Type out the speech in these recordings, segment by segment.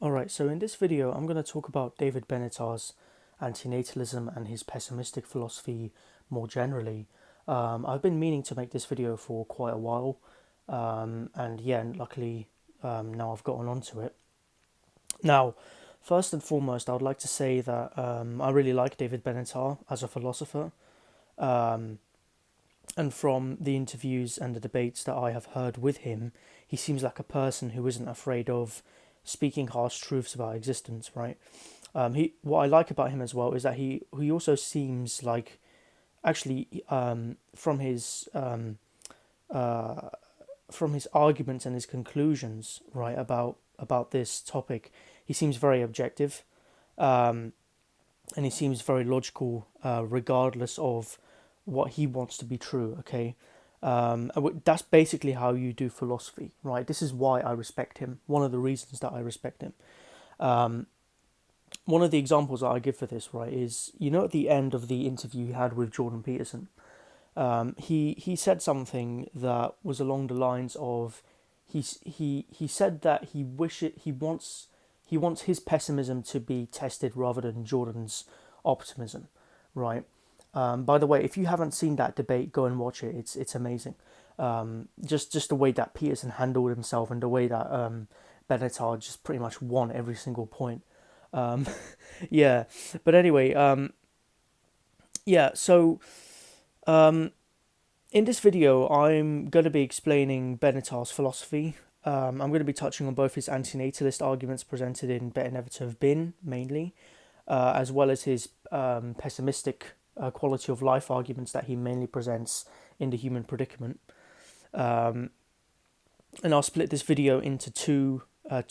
Alright, so in this video, I'm going to talk about David Benatar's antinatalism and his pessimistic philosophy more generally. I've been meaning to make this video for quite a while, and yeah, luckily now I've gotten onto it. Now, first and foremost, I would like to say that I really like David Benatar as a philosopher, um, and from the interviews and the debates that I have heard with him, he seems like a person who isn't afraid of speaking harsh truths about existence, right? What I like about him as well is that he also seems like actually uh, from his arguments and his conclusions, right, about this topic, he seems very objective, um, and he seems very logical, regardless of what he wants to be true. Okay, that's basically how you do philosophy, right? This is why I respect him. One of the reasons that I respect him. Um, One of the examples that I give for this, right, is at the end of the interview he had with Jordan Peterson, he said something that was along the lines of he said that he wants his pessimism to be tested rather than Jordan's optimism, right? By the way, if you haven't seen that debate, go and watch it. It's amazing. Just the way that Peterson handled himself and the way that Benatar just pretty much won every single point. Um, yeah, but anyway, yeah. So um, in this video, I'm going to be explaining Benatar's philosophy. I'm going to be touching on both his antinatalist arguments presented in Better Never to Have Been, mainly, as well as his pessimistic quality of life arguments that he mainly presents in The Human Predicament. Um, and I'll split this video into two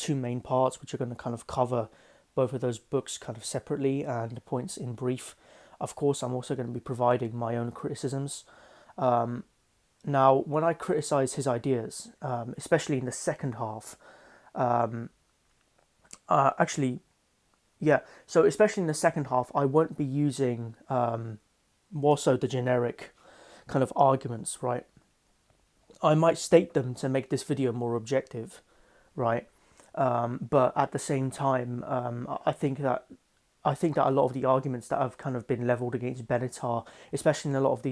main parts, which are going to kind of cover both of those books kind of separately and the points in brief. Of course, I'm also going to be providing my own criticisms. Um, Now, when I criticize his ideas, especially in the second half, um, actually, yeah, so especially in the second half, I won't be using more so the generic kind of arguments, right? I might state them to make this video more objective, right? But at the same time, I think that a lot of the arguments that have kind of been leveled against Benatar, especially in a lot of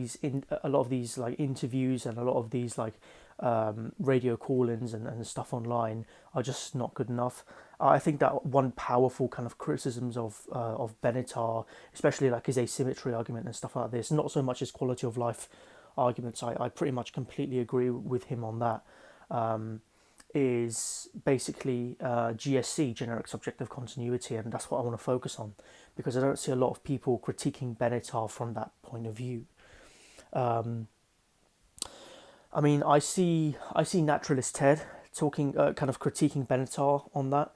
these like interviews and a lot of these like radio call-ins and stuff online, are just not good enough. I think that one powerful kind of criticisms of Benatar, especially like his asymmetry argument and stuff like this, not so much his quality of life arguments. I pretty much completely agree with him on that. Is basically GSC, generic subjective continuity, and that's what I want to focus on because I don't see a lot of people critiquing Benatar from that point of view. Um, I mean, I see naturalist Ted talking, kind of critiquing Benatar on that,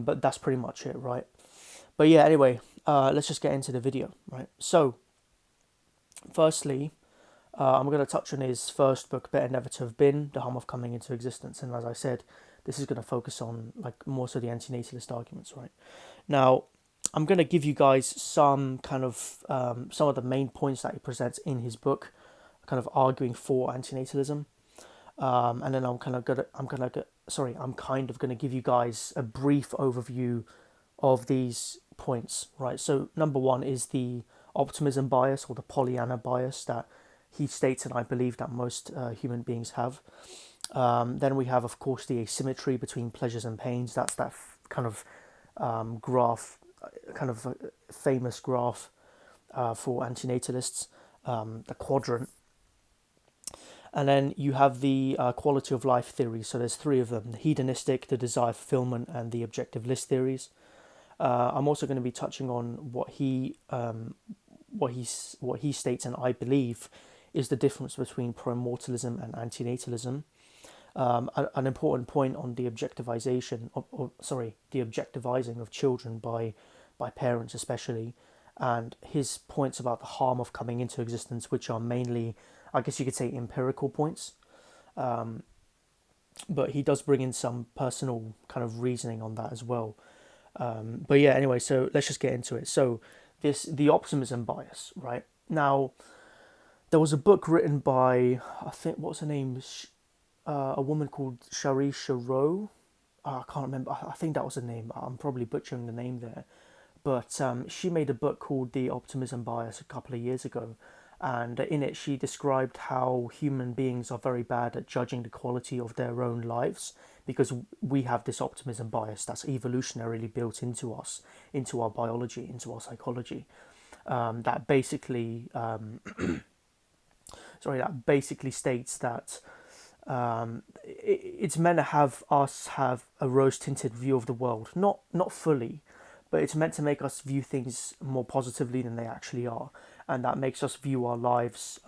but that's pretty much it, right? But yeah, anyway, let's just get into the video, right? So, firstly, I'm going to touch on his first book, Better Never to Have Been, The Harm of Coming into Existence. And as I said, this is going to focus on like more so the antinatalist arguments, right? Now, I'm going to give you guys some of the main points that he presents in his book, kind of arguing for antinatalism. And then I'm kind of gonna give you guys a brief overview of these points, right? So number one is the optimism bias or the Pollyanna bias that he states, and I believe that most human beings have. Then we have, of course, the asymmetry between pleasures and pains. That's that kind of graph, kind of famous graph for antinatalists, the quadrant. And then you have the quality of life theories. So there's three of them: the hedonistic, the desire fulfillment, and the objectivist theories. I'm also going to be touching on what he states, and I believe is the difference between pro-mortalism and antinatalism. An important point on the the objectivizing of children by parents especially, and his points about the harm of coming into existence, which are mainly, I guess you could say, empirical points. But he does bring in some personal kind of reasoning on that as well. But yeah, anyway, so let's just get into it. So the optimism bias, right? Now, there was a book written by, I think, what's her name? A woman called Sharisha Rowe. I can't remember. I think that was the name. I'm probably butchering the name there, but she made a book called The Optimism Bias a couple of years ago, and in it she described how human beings are very bad at judging the quality of their own lives because we have this optimism bias that's evolutionarily built into us, into our biology, into our psychology. That basically, that basically states that it's meant to have us have a rose-tinted view of the world, not fully, but it's meant to make us view things more positively than they actually are, and that makes us view our lives.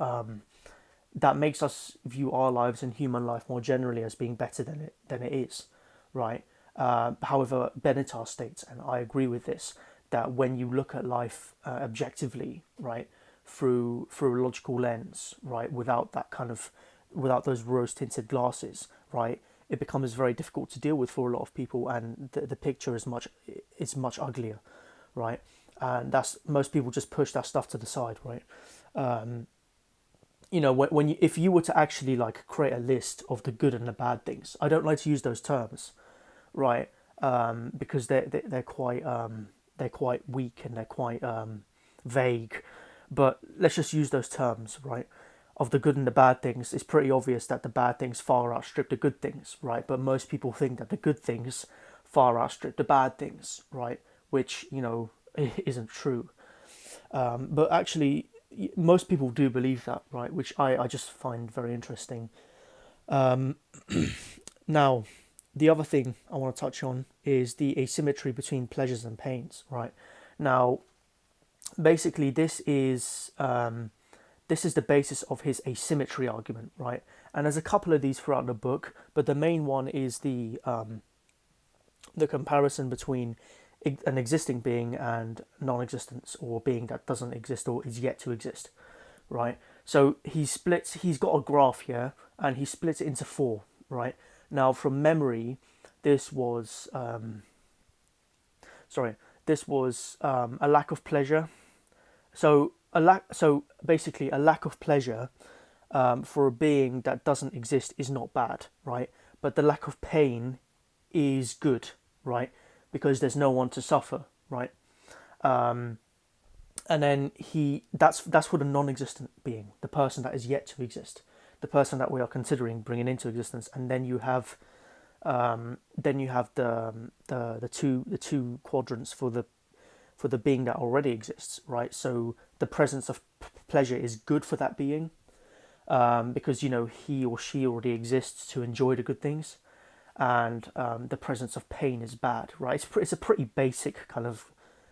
That makes us view our lives and human life more generally as being better than it is, right? However, Benatar states, and I agree with this, that when you look at life objectively, right, through a logical lens, right, without those rose tinted glasses, right, it becomes very difficult to deal with for a lot of people, and the picture is much uglier, right? And that's most people just push that stuff to the side, right? When you, if you were to actually like create a list of the good and the bad things, I don't like to use those terms, right? Because they're quite weak and they're quite vague. But let's just use those terms, right? Of the good and the bad things, it's pretty obvious that the bad things far outstrip the good things, right? But most people think that the good things far outstrip the bad things, right? Which, isn't true. But actually, most people do believe that, right? Which I just find very interesting. Um, Now, the other thing I want to touch on is the asymmetry between pleasures and pains, right? Now, basically, this is the basis of his asymmetry argument, right? And there's a couple of these throughout the book, but the main one is the comparison between an existing being and non-existence, or being that doesn't exist or is yet to exist, right? So he's got a graph here, and he splits it into four, right? Now, from memory, this was a lack of pleasure. So basically, a lack of pleasure for a being that doesn't exist is not bad, right? But the lack of pain is good, right? Because there's no one to suffer, right? And then that's for the non-existent being, the person that is yet to exist, the person that we are considering bringing into existence. And then you have the two quadrants for the being that already exists, right? So the presence of pleasure is good for that being, because he or she already exists to enjoy the good things, and the presence of pain is bad, right? It's a pretty basic kind of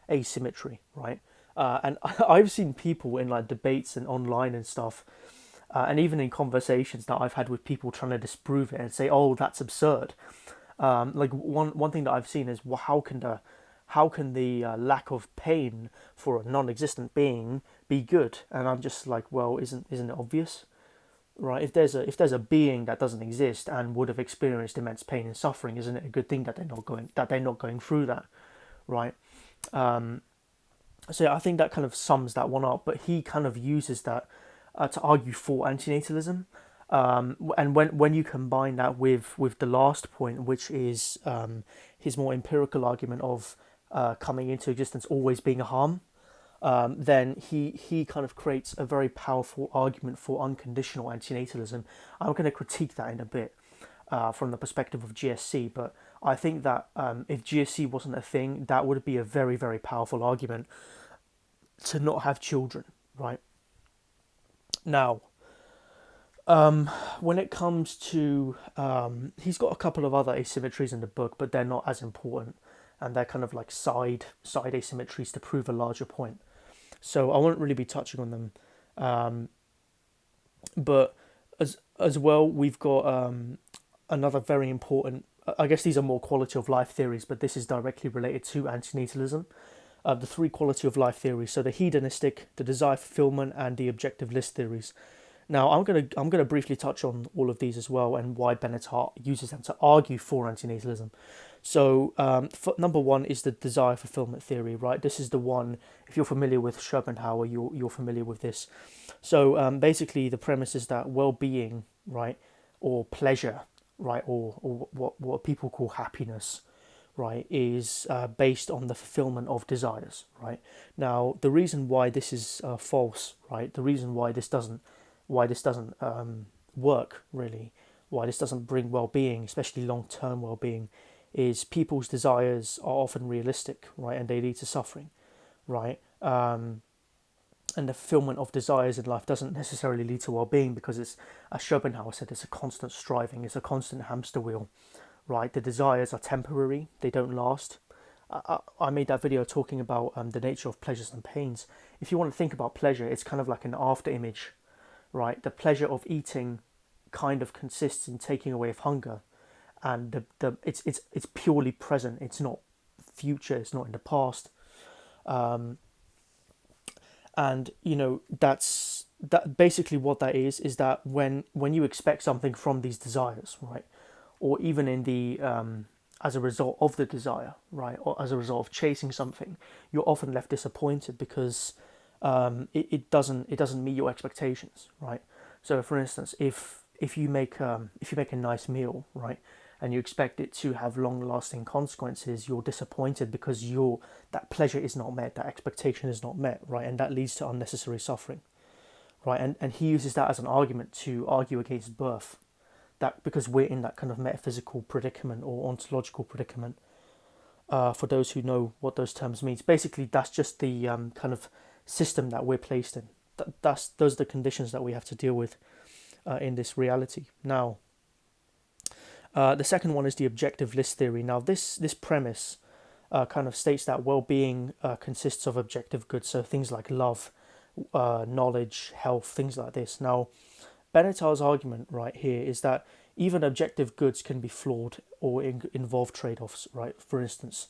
asymmetry, right? And I've seen people in like debates and online and stuff, and even in conversations that I've had with people trying to disprove it and say, "Oh, that's absurd." Like one thing that I've seen is, well, how can the lack of pain for a non-existent being be good? And I'm just like, well, isn't it obvious, right? If there's a being that doesn't exist and would have experienced immense pain and suffering, isn't it a good thing that they're not going through that, right? So I think that kind of sums that one up. But he kind of uses that to argue for antinatalism. And when you combine that with the last point, which is his more empirical argument of coming into existence always being a harm, then he kind of creates a very powerful argument for unconditional antinatalism. I'm going to critique that in a bit from the perspective of GSC, but I think that if GSC wasn't a thing, that would be a very, very powerful argument to not have children, right? Now, when it comes to, he's got a couple of other asymmetries in the book, but they're not as important, and they're kind of like side asymmetries to prove a larger point. So I won't really be touching on them. But as well, we've got another very important. I guess these are more quality of life theories, but this is directly related to antinatalism. The three quality of life theories: so the hedonistic, the desire fulfillment, and the objective list theories. Now, I'm gonna briefly touch on all of these as well, and why Benatar uses them to argue for antinatalism. So, number one is the desire fulfillment theory, right? This is the one. If you're familiar with Schopenhauer, you're familiar with this. So, basically, the premise is that well-being, right, or pleasure, right, or what people call happiness, right, is based on the fulfillment of desires, right? Now, the reason why this is false, right, the reason why this doesn't work really, why this doesn't bring well-being, especially long-term well-being, is people's desires are often realistic, right, and they lead to suffering, right? And the fulfillment of desires in life doesn't necessarily lead to well-being because it's, as Schopenhauer said, it's a constant striving, it's a constant hamster wheel, right? The desires are temporary, they don't last. I made that video talking about the nature of pleasures and pains. If you want to think about pleasure, it's kind of like an after image, right? The pleasure of eating kind of consists in taking away of hunger, and it's purely present. It's not future. It's not in the past. And that basically what that is that when you expect something from these desires, right, or even in the as a result of the desire, right, or as a result of chasing something, you're often left disappointed because it doesn't meet your expectations, right? So for instance, if you make a nice meal, right, and you expect it to have long lasting consequences, you're disappointed because that pleasure is not met, that expectation is not met, right, and that leads to unnecessary suffering, right? And he uses that as an argument to argue against birth, that because we're in that kind of metaphysical predicament or ontological predicament. For those who know what those terms means, basically that's just the kind of system that we're placed in. Those are the conditions that we have to deal with in this reality. Now, the second one is the objective list theory. Now, this premise kind of states that well-being consists of objective goods, so things like love, knowledge, health, things like this. Now, Benatar's argument right here is that even objective goods can be flawed or involve trade-offs, right? For instance,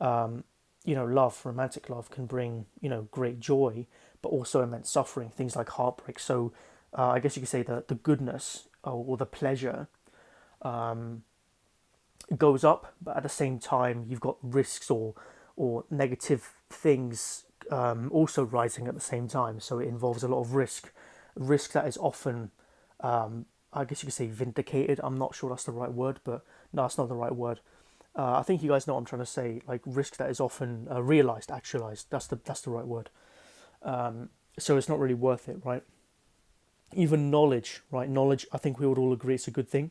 love, romantic love can bring, great joy, but also immense suffering, things like heartbreak. So I guess you could say that the goodness or the pleasure goes up, but at the same time, you've got risks or negative things also rising at the same time. So it involves a lot of risk that is often, I guess you could say, vindicated. I'm not sure that's the right word, but no, it's not the right word. I think you guys know what I'm trying to say. Like risk that is often realized, actualized. That's the right word. So it's not really worth it, right? Even knowledge, right? Knowledge, I think we would all agree it's a good thing.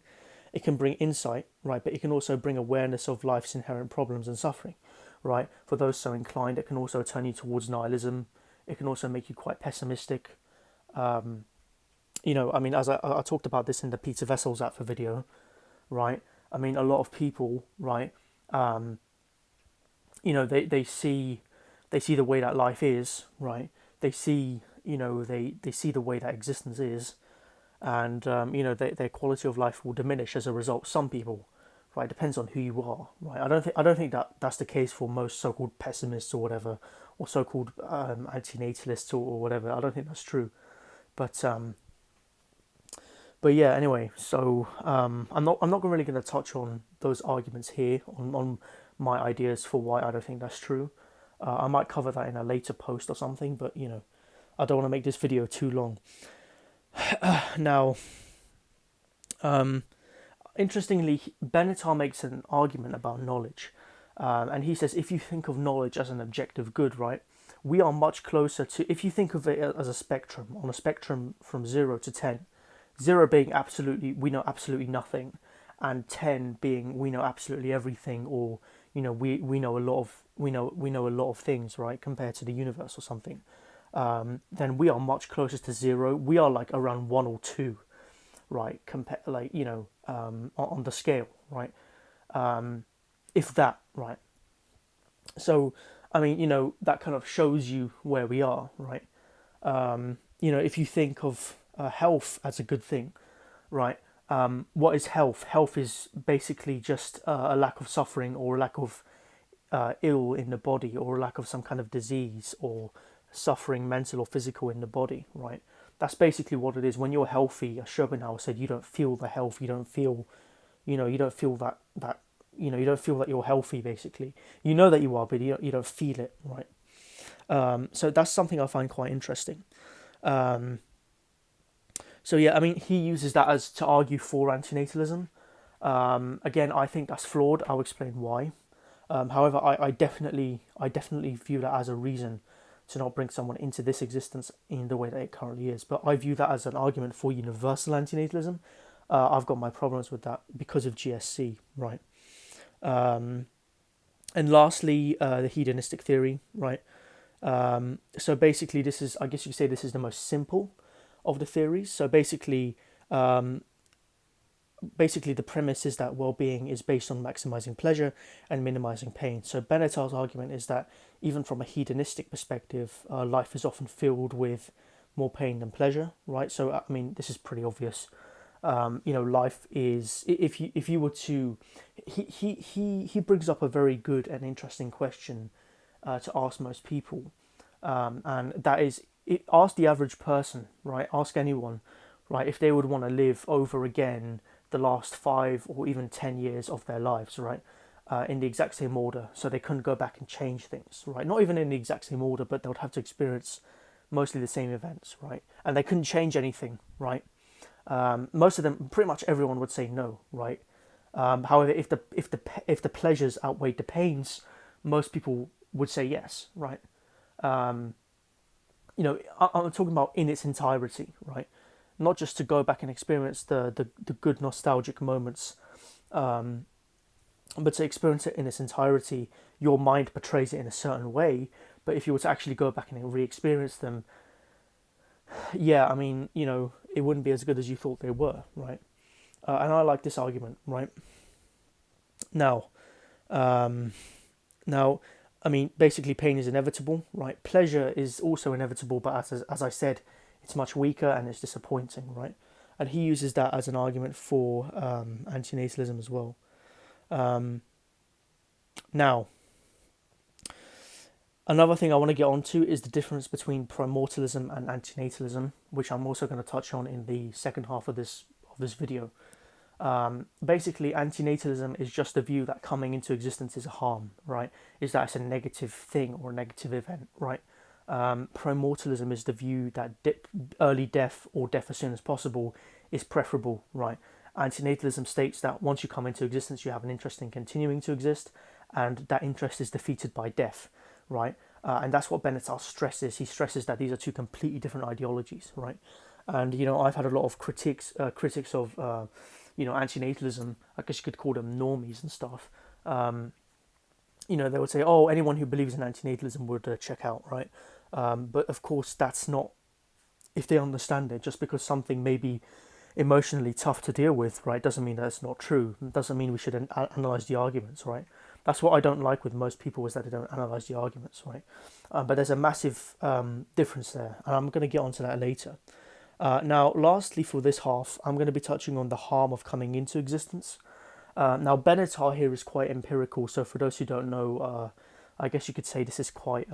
It can bring insight, right? But it can also bring awareness of life's inherent problems and suffering, right? For those so inclined, it can also turn you towards nihilism. It can also make you quite pessimistic. I mean, as I talked about this in the Peter Vessels Alpha video, right? I mean, a lot of people, right? They see the way that life is, right? They see, they see the way that existence is, and their quality of life will diminish as a result. Some people, right? Depends on who you are, right? I don't think that that's the case for most so-called pessimists or whatever, or so-called antinatalists or whatever. I don't think that's true, but yeah. Anyway, so I'm not really going to touch on those arguments here on my ideas for why I don't think that's true. I might cover that in a later post or something, but I don't want to make this video too long. Now, interestingly, Benatar makes an argument about knowledge, and he says if you think of knowledge as an objective good, right, we are much closer to, if you think of it as a spectrum, on a spectrum from 0 to 10, 0 being absolutely, we know absolutely nothing, and 10 being we know absolutely everything, or we know a lot of we know a lot of things, right, compared to the universe or something. Then we are much closer to 0. We are like around 1 or 2, right? On the scale, right? If that, right? So, I mean, that kind of shows you where we are, right? If you think of health as a good thing, right? What is health? Health is basically just a lack of suffering or a lack of ill in the body, or a lack of some kind of disease or suffering, mental or physical, in the body, right? That's basically what it is. When you're healthy, as Schopenhauer said, you don't feel the health. You don't feel, you don't feel you don't feel that you're healthy. Basically, you know that you are, but you don't feel it, right? So that's something I find quite interesting. So yeah, I mean, he uses that as to argue for antinatalism. Again, I think that's flawed. I'll explain why. However, I definitely view that as a reason to not bring someone into this existence in the way that it currently is. But I view that as an argument for universal antinatalism. I've got my problems with that because of GSC, right? Um, and lastly, the hedonistic theory, right? So basically, this is, I guess you could say, this is the most simple of the theories. So um, basically the premise is that well-being is based on maximizing pleasure and minimizing pain. So Benatar's argument is that even from a hedonistic perspective, life is often filled with more pain than pleasure, right? So I mean, this is pretty obvious. Life is, if you were to, he brings up a very good and interesting question to ask most people, and that is, ask the average person, right? Ask anyone, right, if they would want to live over again the last 5 or even 10 years of their lives, right, in the exact same order, so they couldn't go back and change things, right? Not even in the exact same order, but they would have to experience mostly the same events, right? And they couldn't change anything, right? Most of them, pretty much everyone would say no, right? However, if the pleasures outweighed the pains, most people would say yes, right? Um, I'm talking about in its entirety, right? Not just to go back and experience the good nostalgic moments, um, but to experience it in its entirety. Your mind portrays it in a certain way, but if you were to actually go back and re-experience them, yeah, I mean, it wouldn't be as good as you thought they were, right? And I like this argument, right? Now, um, now, I mean, basically, pain is inevitable, right? Pleasure is also inevitable, but as I said, it's much weaker and it's disappointing, right? And he uses that as an argument for antinatalism as well. Um, Now, another thing I want to get onto is the difference between primordialism and antinatalism, which I'm also going to touch on in the second half of this video. Basically, antinatalism is just the view that coming into existence is a harm, right? Is that it's a negative thing or a negative event, right? Primordialism is the view that early death or death as soon as possible is preferable, right? Antinatalism states that once you come into existence, you have an interest in continuing to exist, and that interest is defeated by death, right? And that's what Benatar stresses. He stresses that these are two completely different ideologies, right? And I've had a lot of critics of antinatalism. I guess you could call them normies and stuff. They would say, "Oh, anyone who believes in antinatalism would check out," right? But of course, that's not, if they understand it. Just because something may be emotionally tough to deal with, right, doesn't mean that it's not true. It doesn't mean we should analyze the arguments, right? That's what I don't like with most people, is that they don't analyze the arguments, right? But there's a massive difference there, and I'm going to get onto that later. Now, lastly, for this half, I'm going to be touching on the harm of coming into existence. Now, Benatar here is quite empirical, so for those who don't know, I guess you could say this is quite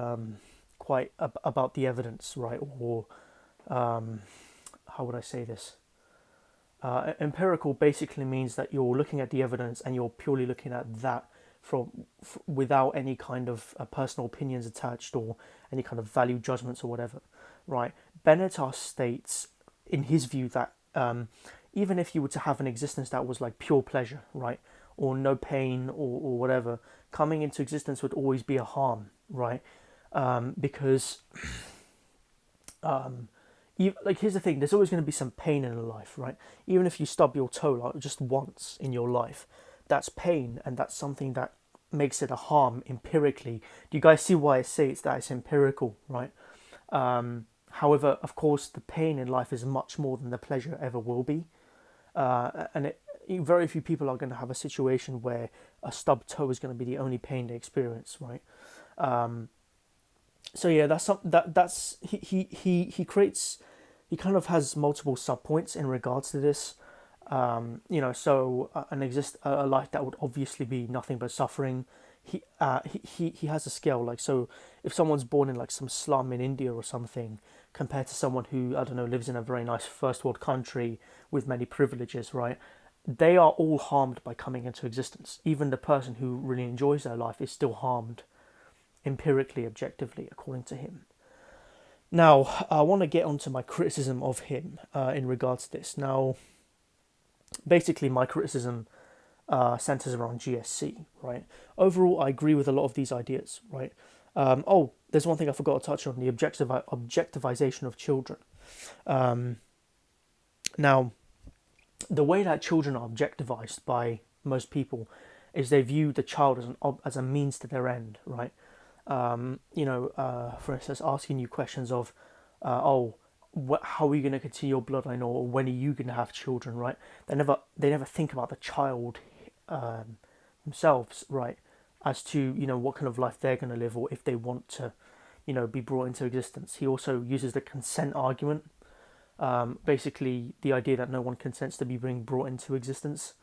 about the evidence, right? Or how would I say this? Empirical basically means that you're looking at the evidence and you're purely looking at that without any kind of personal opinions attached or any kind of value judgments or whatever, right? Benatar states, in his view, that even if you were to have an existence that was like pure pleasure, right, or no pain or whatever, coming into existence would always be a harm, right? Because like, here's the thing, there's always going to be some pain in a life, right? Even if you stub your toe like just once in your life, that's pain, and that's something that makes it a harm empirically. Do you guys see why I say it's empirical, right? However, of course, the pain in life is much more than the pleasure ever will be, and very few people are going to have a situation where a stubbed toe is going to be the only pain they experience, right? So yeah, that's he creates, he kind of has multiple subpoints in regards to this. So a life that would obviously be nothing but suffering. He has a scale, like, so if someone's born in like some slum in India or something, compared to someone who, I don't know, lives in a very nice first world country with many privileges, right? They are all harmed by coming into existence. Even the person who really enjoys their life is still harmed, empirically, objectively, according to him. Now, I want to get onto my criticism of him in regards to this. Now, basically, my criticism centers around GSC, right? Overall, I agree with a lot of these ideas, right? There's one thing I forgot to touch on: the objectivization of children. Now, the way that children are objectivized by most people is they view the child as a means to their end, right? For instance, asking you questions of, how are you going to continue your bloodline, or when are you going to have children, right? They never think about the child themselves, right? As to what kind of life they're going to live, or if they want to, be brought into existence. He also uses the consent argument, basically the idea that no one consents to be being brought into existence.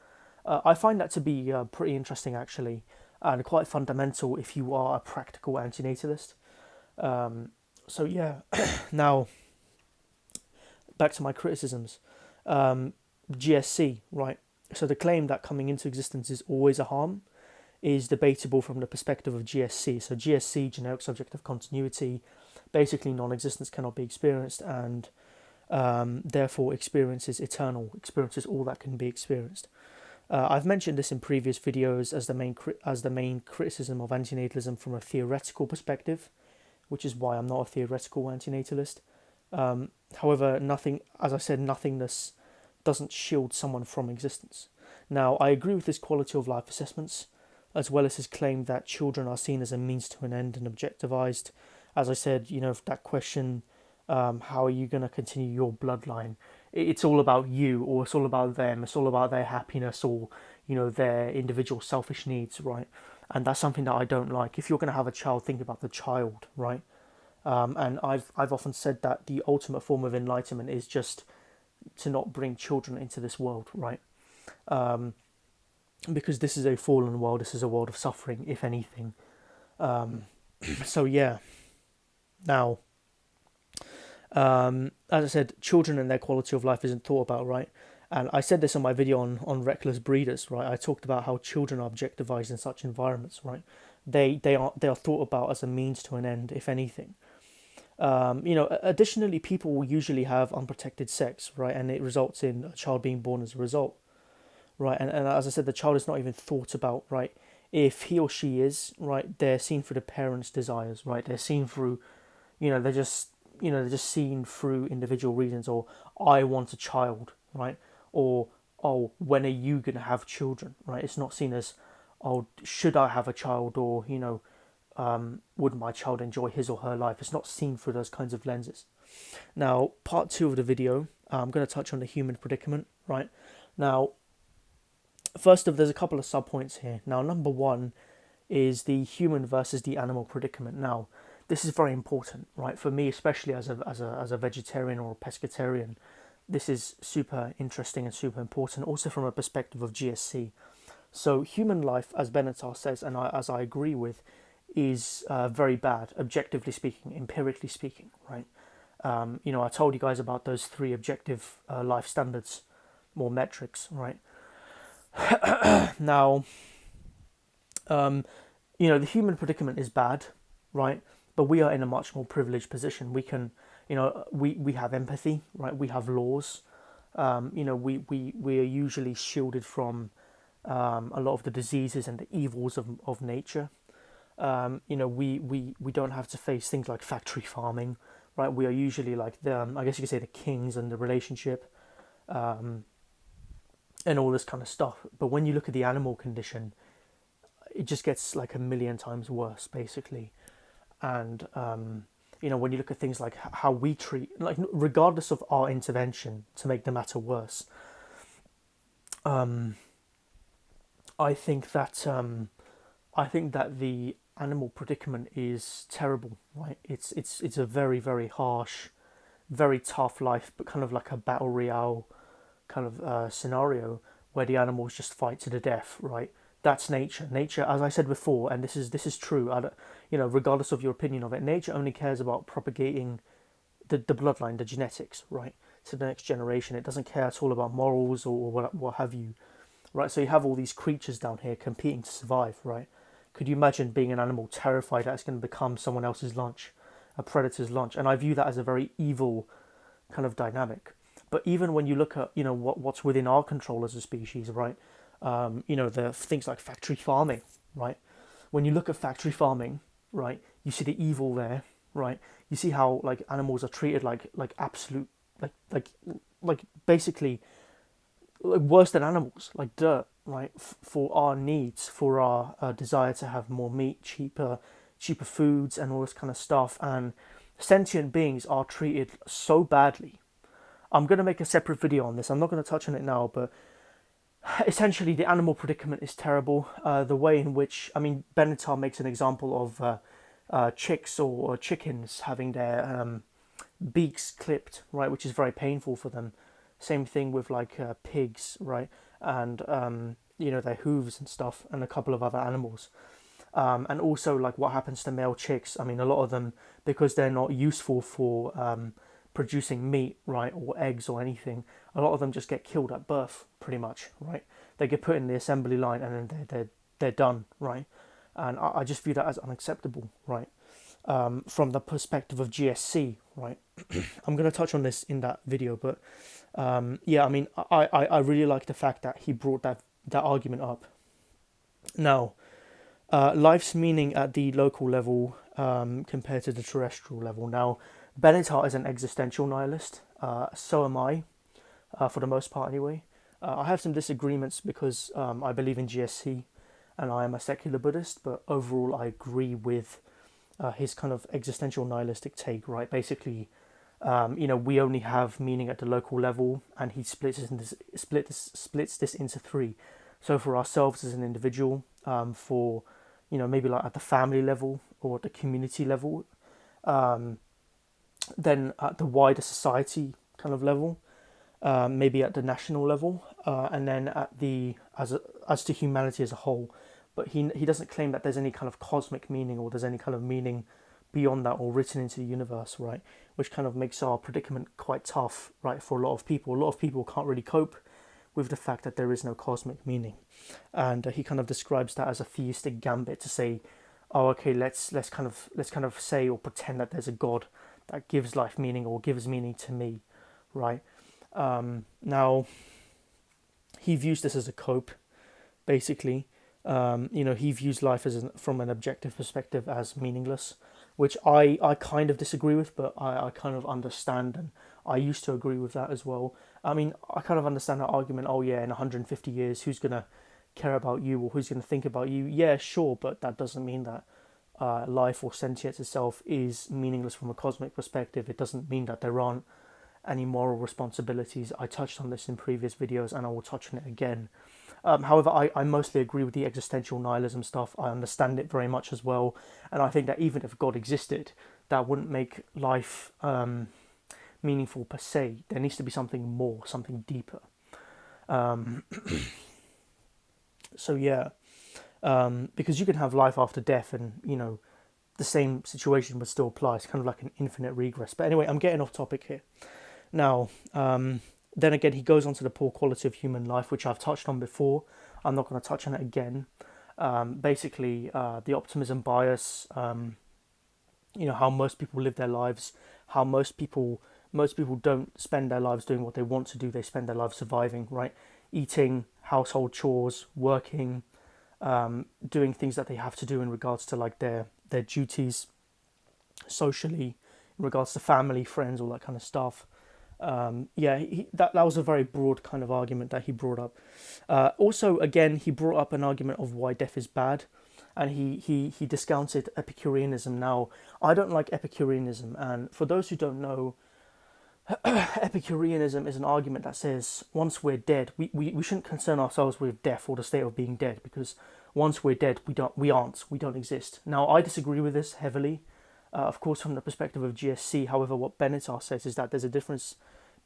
I find that to be pretty interesting, actually, and quite fundamental if you are a practical antinatalist. So yeah, now back to my criticisms. GSC, right? So the claim that coming into existence is always a harm is debatable from the perspective of GSC. So GSC, generic subject of continuity, basically non-existence cannot be experienced, and therefore experience is eternal. Experience is all that can be experienced. I've mentioned this in previous videos as the main criticism of antinatalism from a theoretical perspective, which is why I'm not a theoretical antinatalist. However, nothingness doesn't shield someone from existence. Now, I agree with his quality of life assessments, as well as his claim that children are seen as a means to an end and objectivized. As I said, that question, how are you going to continue your bloodline? It's all about you, or it's all about them. It's all about their happiness, or their individual selfish needs, right? And that's something that I don't like. If you're going to have a child, think about the child, right? And I've often said that the ultimate form of enlightenment is just to not bring children into this world, right? Because this is a fallen world. This is a world of suffering, if anything. So yeah. Now, as I said, children and their quality of life isn't thought about, right? And I said this on my video on reckless breeders, right? I talked about how children are objectivized in such environments, right? They are thought about as a means to an end, if anything. Additionally, people will usually have unprotected sex, right? And it results in a child being born as a result, right? And as I said, the child is not even thought about, right? If he or she is, right, they're seen through the parents' desires, right? They're seen through, they're just seen through individual reasons, or I want a child, right? Or, oh, when are you going to have children, right? It's not seen as, oh, should I have a child, or, would my child enjoy his or her life? It's not seen through those kinds of lenses. Now, part 2 of the video, I'm going to touch on the human predicament, right? Now, there's a couple of subpoints here. Now, number 1 is the human versus the animal predicament. Now, this is very important, right? For me, especially as a vegetarian or a pescatarian, this is super interesting and super important, also from a perspective of GSC. So human life, as Benatar says, and as I agree with, is very bad, objectively speaking, empirically speaking, right? I told you guys about those 3 objective life standards, more metrics, right? Now, the human predicament is bad, right? But we are in a much more privileged position. We can, we have empathy, right? We have laws. We are usually shielded from a lot of the diseases and the evils of nature. We don't have to face things like factory farming, right? We are usually like I guess you could say the kings in the relationship, and all this kind of stuff. But when you look at the animal condition, it just gets like a million times worse, basically. And when you look at things like how we treat, like regardless of our intervention to make the matter worse, I think that the animal predicament is terrible, right? It's a very, very harsh, very tough life, but kind of like a battle royale kind of scenario where the animals just fight to the death, right? That's nature. Nature, as I said before, and this is true. Regardless of your opinion of it, nature only cares about propagating the bloodline, the genetics, right, to the next generation. It doesn't care at all about morals or what have you, right? So you have all these creatures down here competing to survive, right? Could you imagine being an animal terrified that it's going to become someone else's lunch, a predator's lunch? And I view that as a very evil kind of dynamic. But even when you look at what's within our control as a species, right? The things like factory farming, right? When you look at factory farming, right, you see the evil there, right? You see how like animals are treated like absolute like like basically like worse than animals, like dirt, right? For our needs, for our desire to have more meat, cheaper foods, and all this kind of stuff. And sentient beings are treated so badly. I'm gonna make a separate video on this. I'm not gonna touch on it now, but essentially the animal predicament is terrible. The way in which, I mean, Benatar makes an example of chicks or chickens having their beaks clipped, right, which is very painful for them. Same thing with like pigs, right, and their hooves and stuff, and a couple of other animals. And also like what happens to male chicks. I mean, a lot of them, because they're not useful for producing meat, right, or eggs or anything, a lot of them just get killed at birth, pretty much, right? They get put in the assembly line and then they're done, right? And I just view that as unacceptable, right? From the perspective of GSC, right? I'm going to touch on this in that video, but yeah, I mean, I really like the fact that he brought that argument up. Now, life's meaning at the local level compared to the terrestrial level. Now, Benatar is an existential nihilist. So am I, for the most part anyway. I have some disagreements because I believe in GSC and I am a secular Buddhist, but overall I agree with his kind of existential nihilistic take, right? Basically, we only have meaning at the local level, and he splits this into three. So for ourselves as an individual, for maybe like at the family level or at the community level, then at the wider society kind of level, maybe at the national level, and then at the as to humanity as a whole. But he doesn't claim that there's any kind of cosmic meaning or there's any kind of meaning beyond that or written into the universe, right? Which kind of makes our predicament quite tough, right, for a lot of people. A lot of people can't really cope with the fact that there is no cosmic meaning, and he kind of describes that as a theistic gambit to say, oh, okay, let's kind of say or pretend that there's a god that gives life meaning or gives meaning to me, right? Now, he views this as a cope, basically. He views life from an objective perspective as meaningless, which I kind of disagree with, but I kind of understand, and I used to agree with that as well. I mean, I kind of understand that argument, oh yeah, in 150 years, who's going to care about you or who's going to think about you? Yeah, sure, but that doesn't mean that life or sentience itself is meaningless from a cosmic perspective. It doesn't mean that there aren't any moral responsibilities. I touched on this in previous videos and I will touch on it again. However, I mostly agree with the existential nihilism stuff. I understand it very much as well. And I think that even if God existed, that wouldn't make life meaningful per se. There needs to be something more, something deeper. So yeah, because you can have life after death and, the same situation would still apply. It's kind of like an infinite regress. But anyway, I'm getting off topic here. Now, then again, he goes on to the poor quality of human life, which I've touched on before. I'm not going to touch on it again. Basically, the optimism bias, how most people live their lives, how most people don't spend their lives doing what they want to do. They spend their lives surviving, right? Eating, household chores, working, doing things that they have to do in regards to like their duties socially, in regards to family, friends, all that kind of stuff. That was a very broad kind of argument that he brought up. Also, again, he brought up an argument of why death is bad, and he discounted Epicureanism. Now, I don't like Epicureanism, and for those who don't know, Epicureanism is an argument that says once we're dead, we shouldn't concern ourselves with death or the state of being dead, because once we're dead, we don't exist. Now, I disagree with this heavily. Of course, from the perspective of GSC, however, what Benatar says is that there's a difference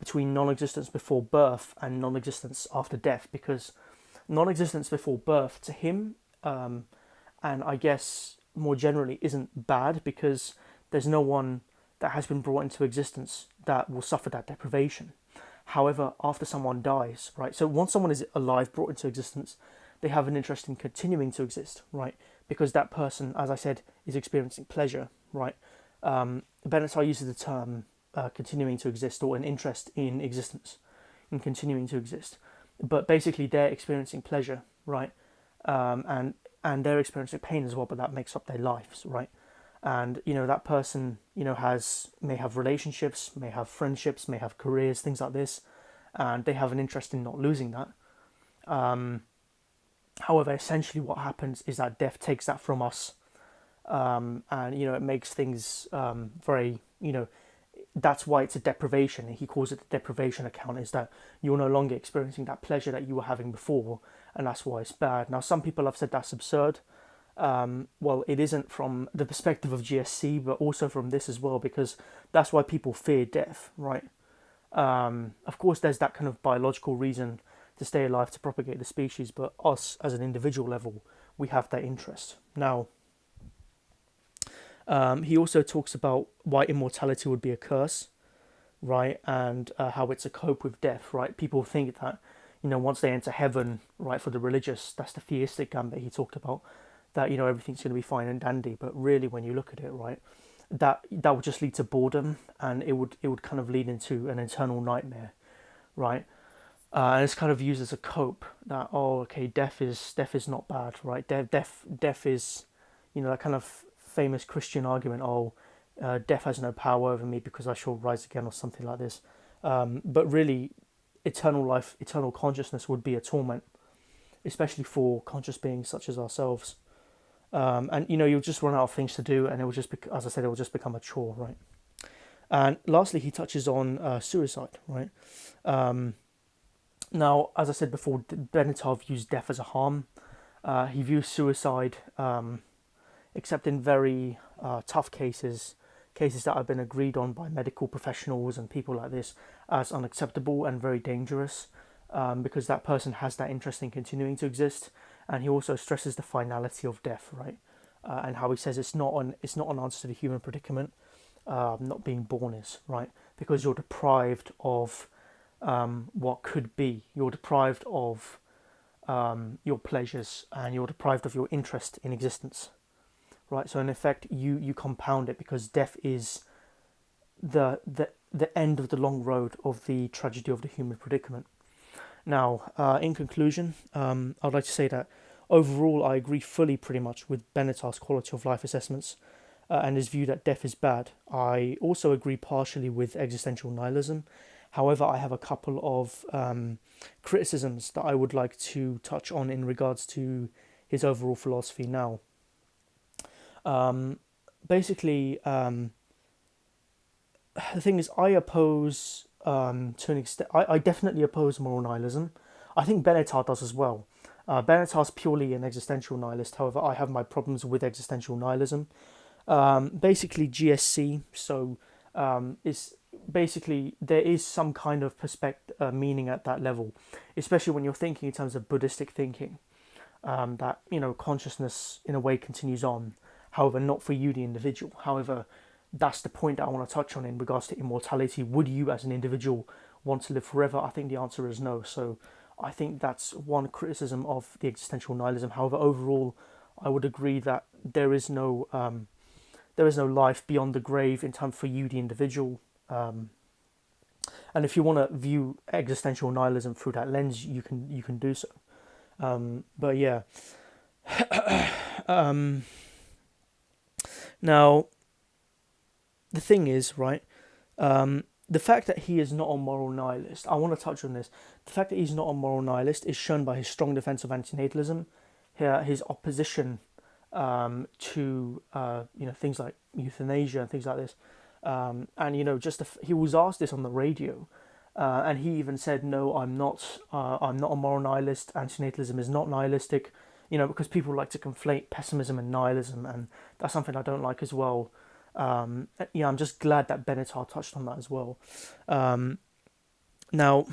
between non-existence before birth and non-existence after death, because non-existence before birth to him, and I guess more generally, isn't bad, because there's no one that has been brought into existence that will suffer that deprivation. However, after someone dies, right, so once someone is alive, brought into existence, they have an interest in continuing to exist, right, because that person, as I said, is experiencing pleasure, right? Benatar uses the term continuing to exist, or an interest in existence, in continuing to exist. but basically they're experiencing pleasure, right? And they're experiencing pain as well, but that makes up their lives, right? And that person may have relationships, may have friendships, may have careers, things like this, and they have an interest in not losing that. However, essentially what happens is that death takes that from us, and it makes things very, that's why it's a deprivation. He calls it the deprivation account, is that you're no longer experiencing that pleasure that you were having before, and that's why it's bad. Now, some people have said that's absurd. Well, it isn't from the perspective of GSC, but also from this as well, because that's why people fear death, right? Of course, there's that kind of biological reason to stay alive, to propagate the species, but us as an individual level, we have that interest. Now, he also talks about why immortality would be a curse, right? And how it's a cope with death, right? People think that, once they enter heaven, right, for the religious, that's the theistic gambit he talked about, that, everything's going to be fine and dandy. But really, when you look at it, right, that would just lead to boredom, and it would kind of lead into an eternal nightmare, right? And it's kind of used as a cope that, oh, okay, death is not bad, right? Death is, that kind of famous Christian argument, oh, death has no power over me because I shall rise again, or something like this. But really, eternal life, eternal consciousness would be a torment, especially for conscious beings such as ourselves. And you'll just run out of things to do, and it will just as I said, it will just become a chore, right? And lastly, he touches on suicide, right? Now, as I said before, Benatar views death as a harm. He views suicide, except in very tough cases that have been agreed on by medical professionals and people like this, as unacceptable and very dangerous, because that person has that interest in continuing to exist. And he also stresses the finality of death, right? And how he says it's not an answer to the human predicament. Not being born is, right? Because you're deprived of what could be. You're deprived of your pleasures, and you're deprived of your interest in existence, right? So in effect, you compound it, because death is the end of the long road of the tragedy of the human predicament. Now, in conclusion, I'd like to say that overall I agree fully pretty much with Benatar's quality of life assessments and his view that death is bad. I also agree partially with existential nihilism. However, I have a couple of criticisms that I would like to touch on in regards to his overall philosophy now. Basically, the thing is, I oppose, to an extent, I definitely oppose moral nihilism. I think Benatar does as well. Benatar's purely an existential nihilist. However, I have my problems with existential nihilism. Basically, GSC, so is basically there is some kind of meaning at that level, especially when you're thinking in terms of Buddhistic thinking, that consciousness in a way continues on, however not for you the individual. However, that's the point that I want to touch on in regards to immortality. Would you as an individual want to live forever? I think the answer is no. So I think that's one criticism of the existential nihilism. However, overall I would agree that there is no life beyond the grave in time for you the individual. And if you want to view existential nihilism through that lens, you can do so. But yeah. Now, the thing is, right, the fact that he is not a moral nihilist, I want to touch on this. The fact that he's not a moral nihilist is shown by his strong defense of antinatalism, his opposition to things like euthanasia and things like this. And he was asked this on the radio, and he even said, "No, I'm not a moral nihilist. Antinatalism is not nihilistic." Because people like to conflate pessimism and nihilism, and that's something I don't like as well. I'm just glad that Benatar touched on that as well. Now,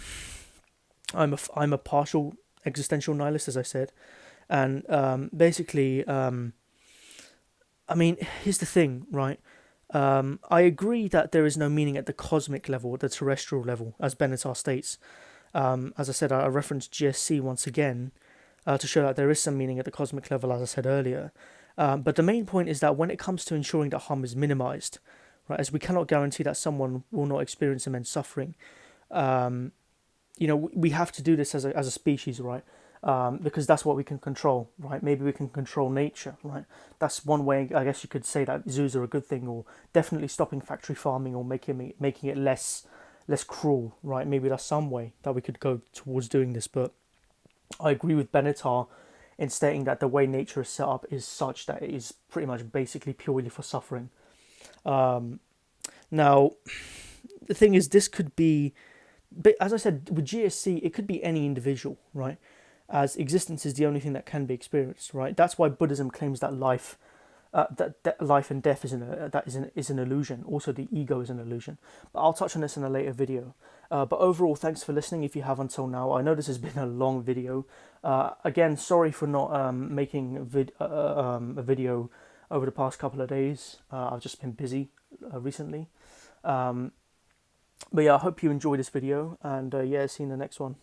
I'm a partial existential nihilist, as I said, and basically, here's the thing, right? I agree that there is no meaning at the cosmic level, at the terrestrial level, as Benatar states. As I said, I referenced GSC once again to show that there is some meaning at the cosmic level, as I said earlier. But the main point is that when it comes to ensuring that harm is minimized, right, as we cannot guarantee that someone will not experience immense suffering, we have to do this as a species, right? Because that's what we can control, right? Maybe we can control nature, right? That's one way, I guess you could say that zoos are a good thing, or definitely stopping factory farming, or making it less cruel, right? Maybe that's some way that we could go towards doing this. But I agree with Benatar in stating that the way nature is set up is such that it is pretty much basically purely for suffering. Now, the thing is, this could be, but as I said, with GSC, it could be any individual, right? As existence is the only thing that can be experienced, right? That's why Buddhism claims that that life and death is an illusion. Also, the ego is an illusion. But I'll touch on this in a later video. But overall, thanks for listening. If you have until now, I know this has been a long video. Again, sorry for not making a video over the past couple of days. I've just been busy recently. But yeah, I hope you enjoyed this video, and yeah, see you in the next one.